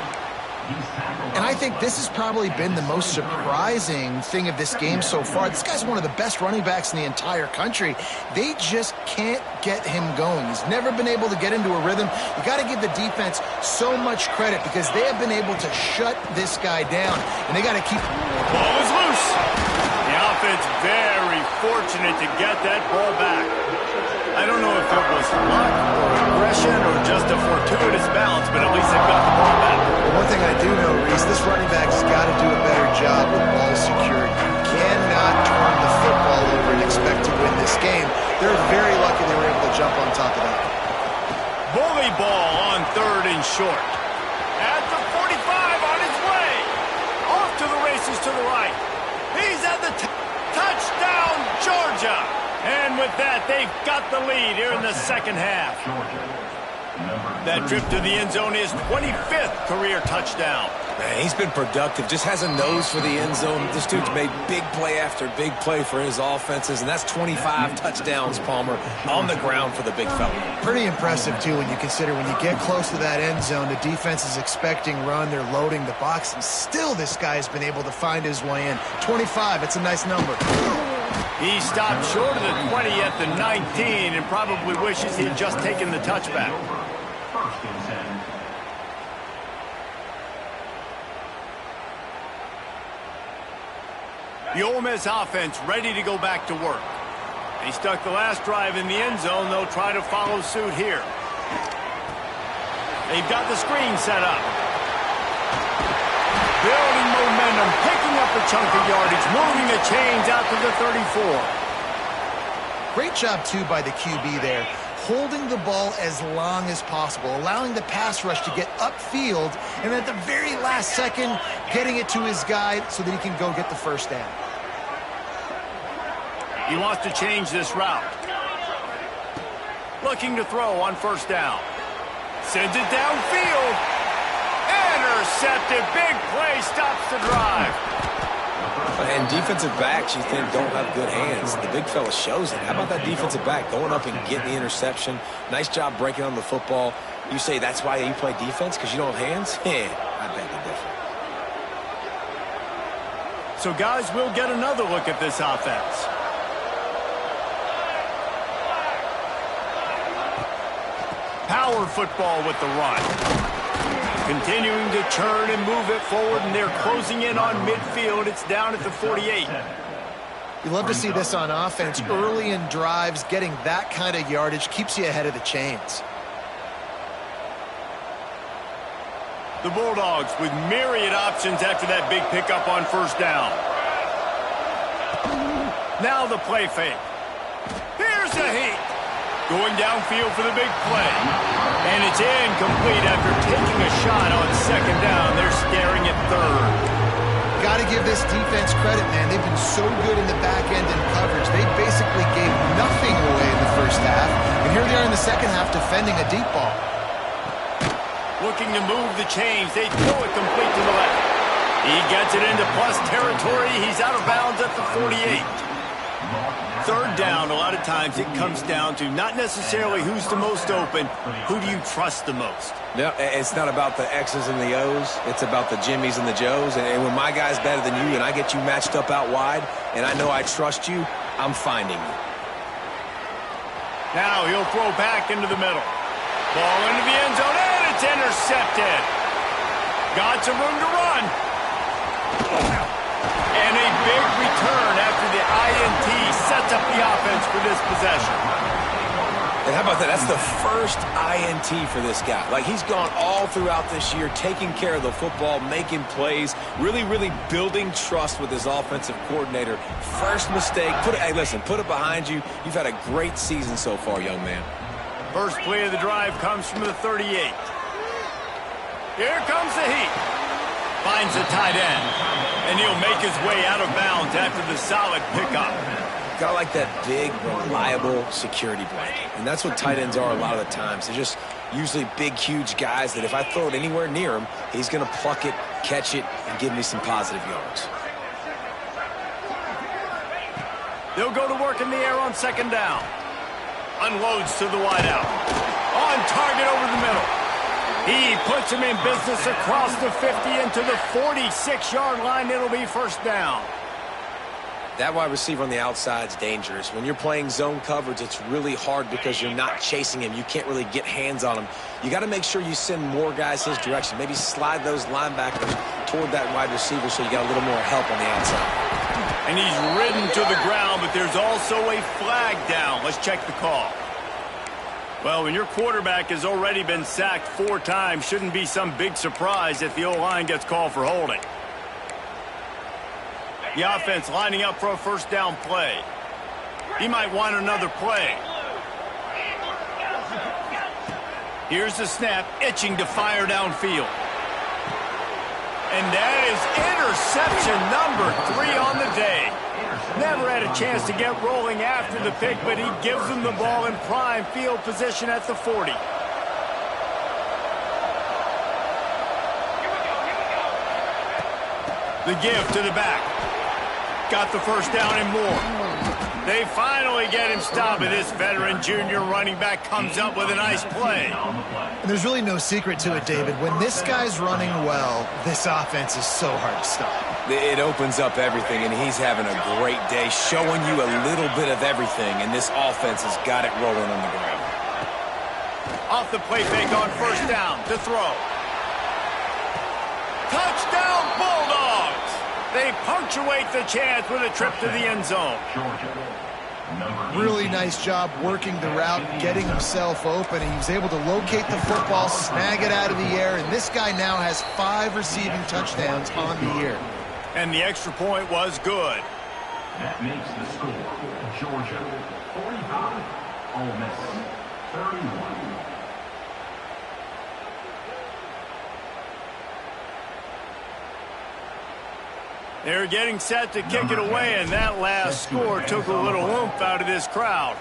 And I think this has probably been the most surprising thing of this game so far. This guy's one of the best running backs in the entire country. They just can't get him going. He's never been able to get into a rhythm. You got to give the defense so much credit because they have been able to shut this guy down, and they got to keep... Ball is loose. The offense very fortunate to get that ball back. I don't know if it was luck or aggression or just a fortuitous balance, but at least they've got the ball back. Well, one thing I do know, Reese, this running back's got to do a better job with ball security. You cannot turn the football over and expect to win this game. They're very lucky they were able to jump on top of that. Bully ball on 3rd and short. At the 45 on his way. Off to the races to the right. He's at the touchdown, Georgia. And with that, they've got the lead here in the second half. That trip to the end zone is 25th career touchdown. Man, he's been productive, just has a nose for the end zone. This dude's made big play after big play for his offenses, and that's 25 touchdowns, Palmer, on the ground for the big fella. Pretty impressive, too, when you consider when you get close to that end zone, the defense is expecting run, they're loading the box, and still this guy's been able to find his way in. 25, it's a nice number. He stopped short of the 20 at the 19 and probably wishes he had just taken the touchback. First and 10. The Ole Miss offense ready to go back to work. They stuck the last drive in the end zone. They'll try to follow suit here. They've got the screen set up. Building momentum, picking up a chunk of yardage, moving the chains out to the 34. Great job, too, by the QB there. Holding the ball as long as possible, allowing the pass rush to get upfield, and at the very last second, getting it to his guy so that he can go get the first down. He wants to change this route. Looking to throw on first down. Sends it downfield. Intercepted. Big play. Stops the drive. And defensive backs, you think, don't have good hands. The big fella shows it. How about that defensive back going up and getting the interception? Nice job breaking on the football. You say that's why you play defense, because you don't have hands? Yeah, I beg to differ. So, guys, we'll get another look at this offense. Power football with the run. Continuing to turn and move it forward, and they're closing in on midfield. It's down at the 48. You love to see this on offense. Early in drives, getting that kind of yardage keeps you ahead of the chains. The Bulldogs with myriad options after that big pickup on first down. Now the play fake. Here's a heat. Going downfield for the big play. And it's incomplete after taking a shot on second down. They're staring at third. Got to give this defense credit, man. They've been so good in the back end and coverage. They basically gave nothing away in the first half. And here they are in the second half defending a deep ball. Looking to move the chains. They throw it complete to the left. He gets it into plus territory. He's out of bounds at the 48. Third down, a lot of times it comes down to not necessarily who's the most open, who do you trust the most? No, it's not about the X's and the O's. It's about the Jimmies and the Joes. And when my guy's better than you and I get you matched up out wide and I know I trust you, I'm finding you. Now he'll throw back into the middle. Ball into the end zone, and it's intercepted. Got some room to run. And a big return after the INT sets up the offense for this possession. And how about that? That's the first INT for this guy. Like, he's gone all throughout this year, taking care of the football, making plays, really, really building trust with his offensive coordinator. First mistake. Hey, listen, put it behind you. You've had a great season so far, young man. First play of the drive comes from the 38. Here comes the heat. Finds the tight end. And he'll make his way out of bounds after the solid pickup. Got like that big, reliable security blanket. And that's what tight ends are a lot of the times. They're just usually big, huge guys that if I throw it anywhere near him, he's going to pluck it, catch it, and give me some positive yards. They'll go to work in the air on second down. Unloads to the wideout. On target over the middle. He puts him in business across the 50 into the 46-yard line. It'll be first down. That wide receiver on the outside is dangerous. When you're playing zone coverage, it's really hard because you're not chasing him. You can't really get hands on him. You got to make sure you send more guys his direction. Maybe slide those linebackers toward that wide receiver so you got a little more help on the outside. And he's ridden to the ground, but there's also a flag down. Let's check the call. Well, when your quarterback has already been sacked 4 times, shouldn't be some big surprise if the O-line gets called for holding. The offense lining up for a first down play. He might want another play. Here's the snap, itching to fire downfield. And that is interception number 3 on the day. Never had a chance to get rolling after the pick, but he gives them the ball in prime field position at the 40. The give to the back. Got the first down and more. They finally get him stopped, and this veteran junior running back comes up with a nice play. And there's really no secret to it, David. When this guy's running well, this offense is so hard to stop. It opens up everything, and he's having a great day, showing you a little bit of everything, and this offense has got it rolling on the ground. Off the play fake on first down to throw. Touchdown, Bulldogs! They punctuate the chance with a trip to the end zone. Really nice job working the route, getting himself open. He was able to locate the football, snag it out of the air, and this guy now has 5 receiving touchdowns on the year. And the extra point was good. That makes the score Georgia 45, Ole Miss 31. They're getting set to kick it away, and that last score took a little oomph out of this crowd.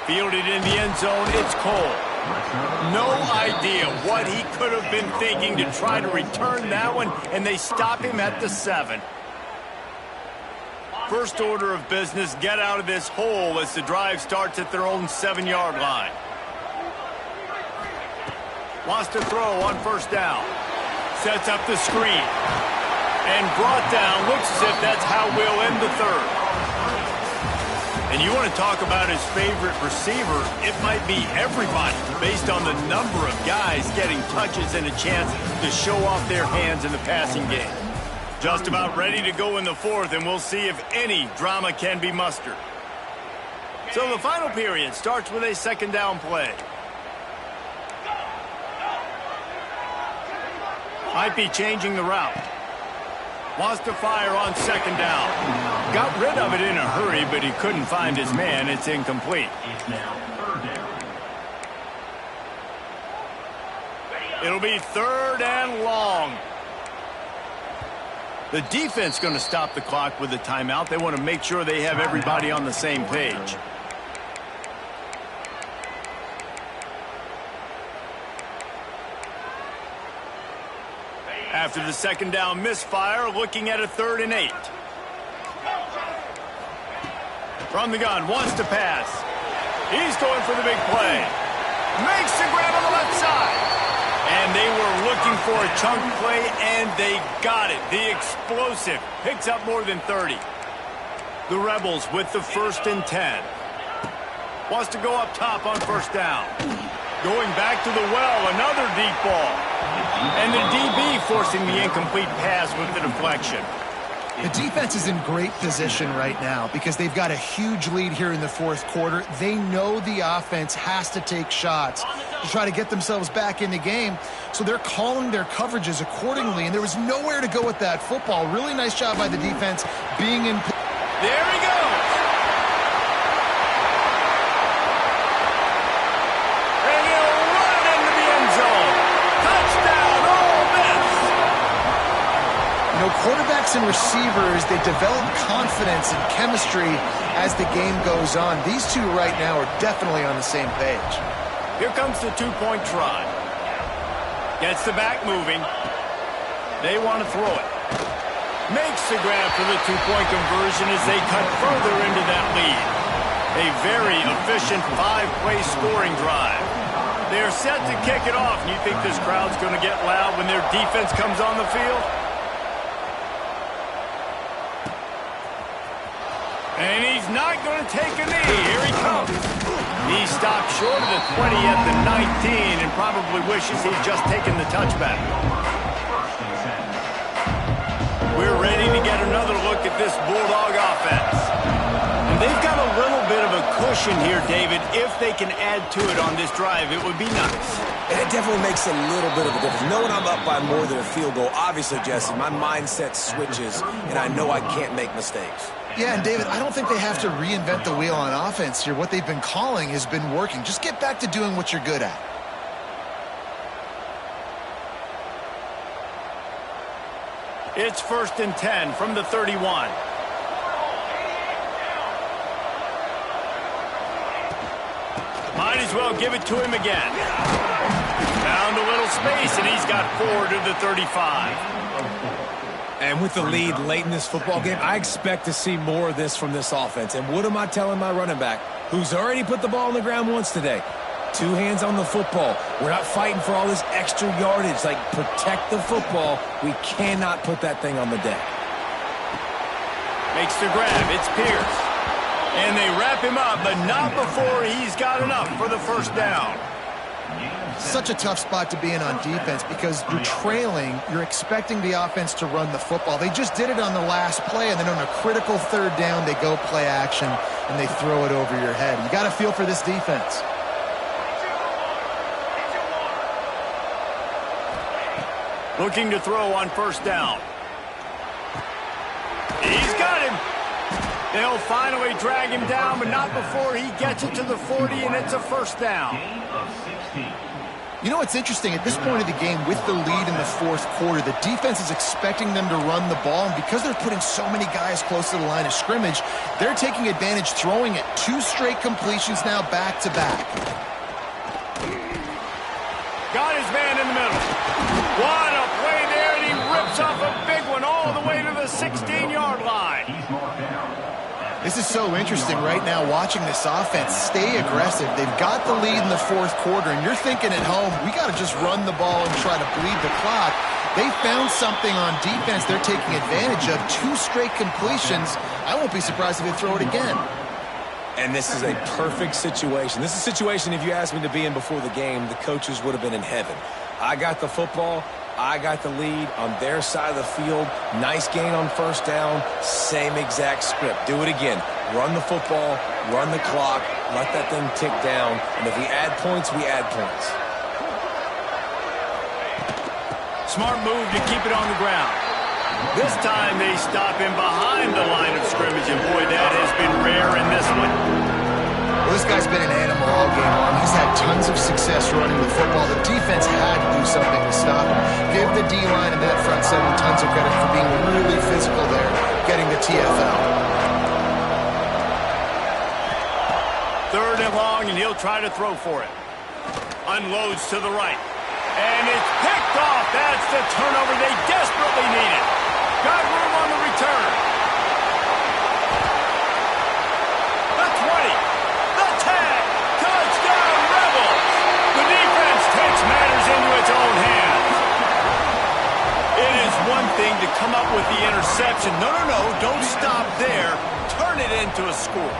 Fielded in the end zone, it's Cole. No idea what he could have been thinking to try to return that one, and they stop him at the 7. First order of business, get out of this hole as the drive starts at their own 7-yard line. Wants to throw on first down. Sets up the screen. And brought down. Looks as if that's how we'll end the 3rd. And you want to talk about his favorite receiver, it might be everybody based on the number of guys getting touches and a chance to show off their hands in the passing game. Just about ready to go in the 4th, and we'll see if any drama can be mustered. So the final period starts with a 2nd down play. Might be changing the route. Wants to fire on 2nd down. Got rid of it in a hurry, but he couldn't find his man. It's incomplete. It's now 3rd down. It'll be 3rd and long. The defense going to stop the clock with a timeout. They want to make sure they have everybody on the same page. After the 2nd down misfire, looking at a 3rd and 8. From the gun, wants to pass. He's going for the big play. Makes the grab on the left side. And they were looking for a chunk play, and they got it. The explosive picks up more than 30. The Rebels with the 1st and 10. Wants to go up top on first down. Going back to the well, another deep ball. And the DB forcing the incomplete pass with the deflection. The defense is in great position right now because they've got a huge lead here in the 4th quarter. They know the offense has to take shots to try to get themselves back in the game. So they're calling their coverages accordingly, and there was nowhere to go with that football. Really nice job by the defense being in. There he goes. And he'll run it into the end zone. Touchdown, Ole Miss. You know, quarterbacks and receivers, they develop confidence and chemistry as the game goes on. These two right now are definitely on the same page. Here comes the 2-point try. Gets the back moving. They want to throw it. Makes the grab for the 2-point conversion as they cut further into that lead. A very efficient 5-play scoring drive. They're set to kick it off. You think this crowd's going to get loud when their defense comes on the field? And he's not going to take a knee. Here he comes. He stopped short of the 20 at the 19 and probably wishes he'd just taken the touchback. We're ready to get another look at this Bulldog offense. And they've got a little bit of a cushion here, David. If they can add to it on this drive, it would be nice. It definitely makes a little bit of a difference. Knowing I'm up by more than a field goal, obviously, Jesse, my mindset switches, and I know I can't make mistakes. Yeah, and David, I don't think they have to reinvent the wheel on offense here. What they've been calling has been working. Just get back to doing what you're good at. It's 1st and 10 from the 31. Might as well give it to him again. Found a little space, and he's got 4 to the 35. And with the lead late in this football game, I expect to see more of this from this offense. And what am I telling my running back, who's already put the ball on the ground once today? 2 hands on the football. We're not fighting for all this extra yardage. Like, protect the football. We cannot put that thing on the deck. Makes the grab. It's Pierce. And they wrap him up, but not before he's got enough for the first down. Such a tough spot to be in on defense because you're trailing, you're expecting the offense to run the football. They just did it on the last play, and then on a critical 3rd down, they go play action, and they throw it over your head. You got to feel for this defense. Looking to throw on 1st down. He's got him. They'll finally drag him down, but not before he gets it to the 40, and it's a 1st down. You know what's interesting? At this point of the game, with the lead in the 4th quarter, the defense is expecting them to run the ball, and because they're putting so many guys close to the line of scrimmage, they're taking advantage, throwing it 2 straight completions now back-to-back. Got his man in the middle. What a play there, and he rips off a big one all the way to the 16-yard line. This is so interesting right now watching this offense stay aggressive. They've got the lead in the 4th quarter, and you're thinking at home, we got to just run the ball and try to bleed the clock. They found something on defense they're taking advantage of. 2 straight completions. I won't be surprised if they throw it again. And this is a perfect situation. This is a situation, if you asked me to be in before the game, the coaches would have been in heaven. I got the football. I got the lead on their side of the field. Nice gain on 1st down. Same exact script. Do it again. Run the football, run the clock, let that thing tick down. And if we add points, we add points. Smart move to keep it on the ground. This time they stop him behind the line of scrimmage, and boy, that has been rare in this one. Well, this guy's been an animal all game long. He's had tons of success running the football. The defense had to do something to stop him. Give the D-line and that front seven tons of credit for being really physical there, getting the TFL. 3rd and long, and he'll try to throw for it. Unloads to the right. And it's picked off. That's the turnover they desperately needed. Got room on the return. The 20. The 10. Touchdown, Rebels. The defense takes matters into its own hands. It is one thing to come up with the interception. No, don't stop there. Turn it into a score.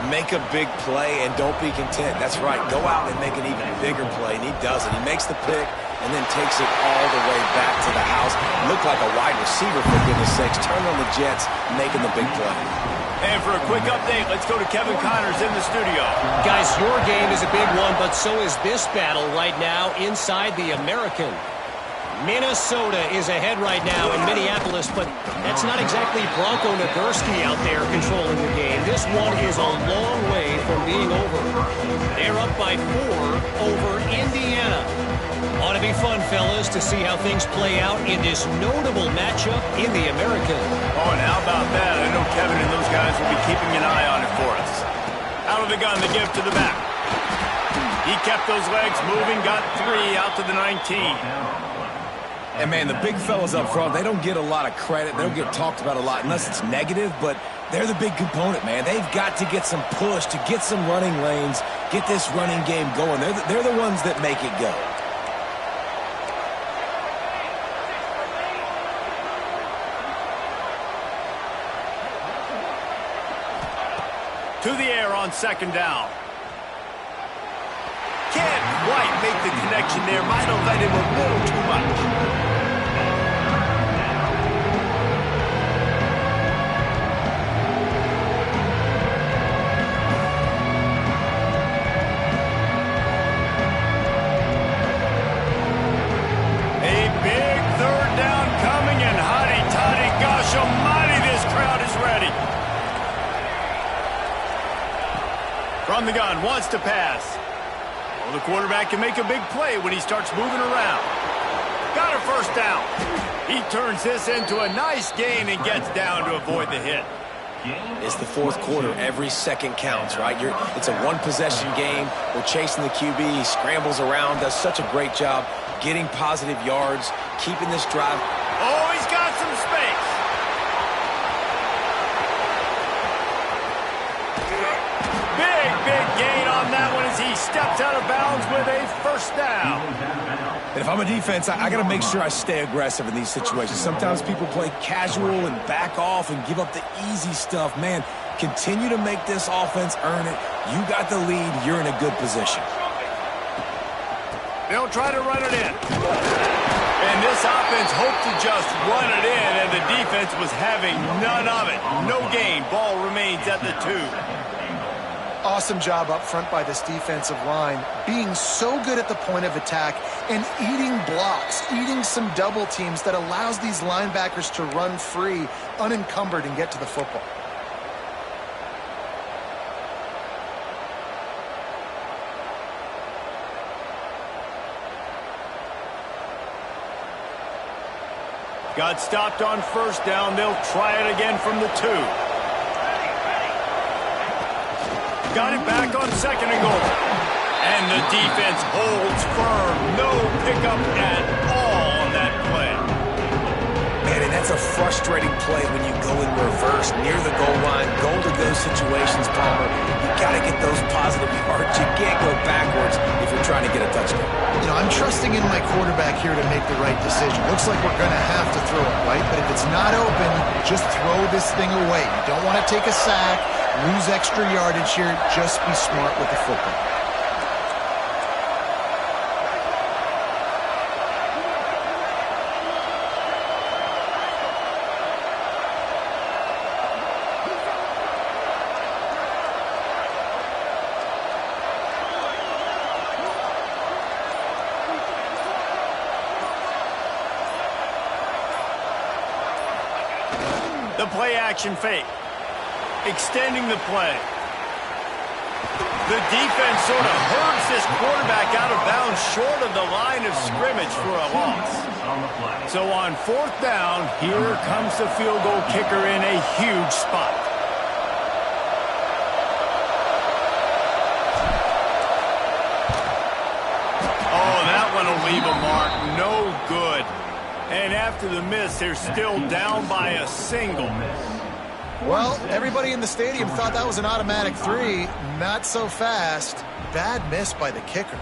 Make a big play and don't be content. That's right. Go out and make an even bigger play, and he does it. He makes the pick and then takes it all the way back to the house. Looked like a wide receiver, for goodness sakes. Turn on the Jets, making the big play. And for a quick update, let's go to Kevin Connors in the studio. Guys, your game is a big one, but so is this battle right now inside the American. Minnesota is ahead right now in Minneapolis, but that's not exactly Bronco Nagurski out there controlling the game. This one is a long way from being over. They're up by 4 over Indiana. Ought to be fun, fellas, to see how things play out in this notable matchup in the American. Oh, and how about that? I know Kevin and those guys will be keeping an eye on it for us. Out of the gun, the give to the back. He kept those legs moving, got 3 out to the 19. And, man, the big fellas up front, they don't get a lot of credit. They don't get talked about a lot unless it's negative, but They're the big component, man. They've got to get some push, to get some running lanes, get this running game going. They're the ones that make it go. To the air on second down. Can't quite make the connection there. Might have led him a little too much. From the gun, wants to pass. Well, the quarterback can make a big play when he starts moving around. Got a first down. He turns this into a nice gain and gets down to avoid the hit. It's the fourth quarter. Every second counts, right? It's a one-possession game. We're chasing the QB. He scrambles around, does such a great job getting positive yards, keeping this drive. Oh, he's got some space. Big gain on that one as he steps out of bounds with a first down. And if I'm a defense, I got to make sure I stay aggressive in these situations. Sometimes people play casual and back off and give up the easy stuff. Man, continue to make this offense earn it. You got the lead. You're in a good position. They'll try to run it in. And this offense hoped to just run it in, and the defense was having none of it. No gain. Ball remains at the 2. Awesome job up front by this defensive line, being so good at the point of attack and eating blocks, eating some double teams that allows these linebackers to run free, unencumbered, and get to the football. Got stopped on first down. They'll try it again from the 2. Got it back on second and goal. And the defense holds firm. No pickup at all on that play. Man, and that's a frustrating play when you go in reverse near the goal line. Goal to those situations, Palmer. You got to get those positive yards. You can't go backwards if you're trying to get a touchdown. You know, I'm trusting in my quarterback here to make the right decision. Looks like we're going to have to throw it, right? But if it's not open, just throw this thing away. You don't want to take a sack, lose extra yardage here. Just be smart with the football. The play action fake. Extending the play. The defense sort of herds this quarterback out of bounds short of the line of scrimmage for a loss. So on fourth down, here comes the field goal kicker in a huge spot. Oh, that one will leave a mark. No good. And after the miss, they're still down by a single. Well, everybody in the stadium thought that was an automatic 3. Not so fast. Bad miss by the kicker.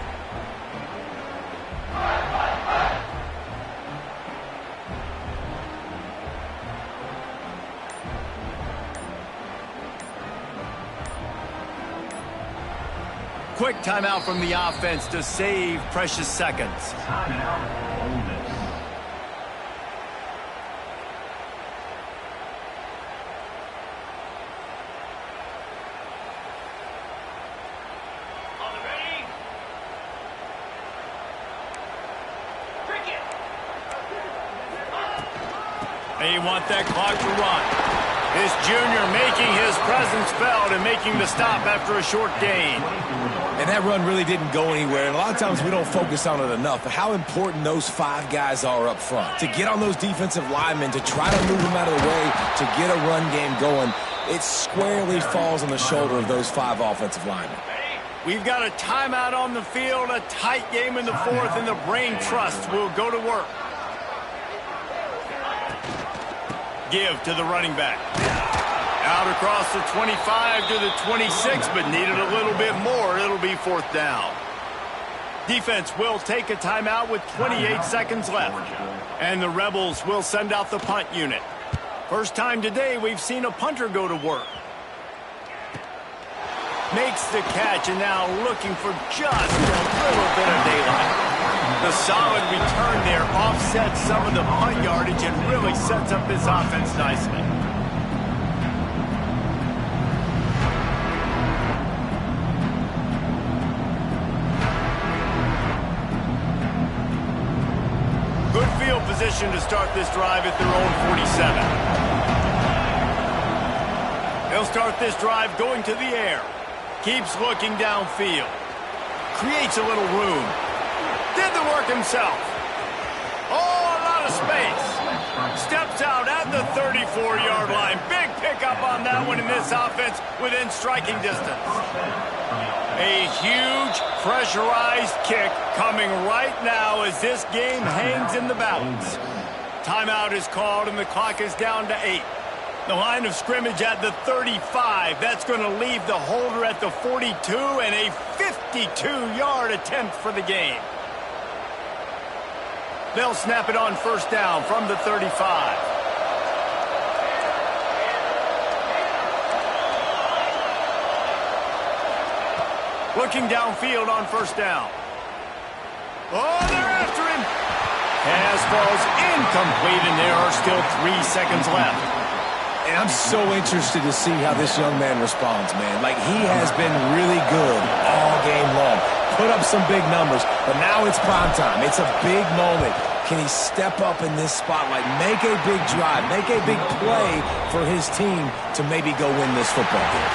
Quick timeout from the offense to save precious seconds. Timeout, Ole Miss. They want that clock to run. This junior making his presence felt and making the stop after a short gain. And that run really didn't go anywhere. And a lot of times we don't focus on it enough. But how important those 5 guys are up front. To get on those defensive linemen, to try to move them out of the way, to get a run game going, it squarely falls on the shoulder of those 5 offensive linemen. We've got a timeout on the field, a tight game in the fourth, and the brain trust will go to work. Give to the running back. Out across the 25 to the 26, but needed a little bit more. It'll be 4th down. Defense will take a timeout with 28 seconds left. And the Rebels will send out the punt unit. First time today we've seen a punter go to work. Makes the catch and now looking for just a little bit of daylight. The solid return there offsets some of the punt yardage and really sets up this offense nicely. Good field position to start this drive at their own 47. They'll start this drive going to the air. Keeps looking downfield. Creates a little room. Did the work himself. Oh, a lot of space. Steps out at the 34-yard line. Big pickup on that one in this offense within striking distance. A huge pressurized kick coming right now as this game hangs in the balance. Timeout is called and the clock is down to 8. The line of scrimmage at the 35. That's going to leave the holder at the 42 and a 52-yard attempt for the game. They'll snap it on 1st down from the 35. Looking downfield on 1st down. Oh, they're after him. Pass falls incomplete, and there are still 3 seconds left. And I'm so interested to see how this young man responds, man. Like, he has been really good all game long. Put up some big numbers, but now it's prime time. It's a big moment. Can he step up in this spotlight, make a big drive, make a big play for his team to maybe go win this football game?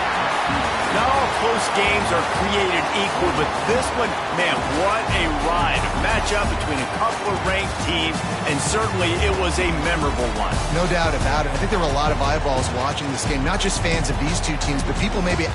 Not all close games are created equal, but this one, man, what a ride. A matchup between a couple of ranked teams, and certainly it was a memorable one. No doubt about it. I think there were a lot of eyeballs watching this game, not just fans of these two teams, but people maybe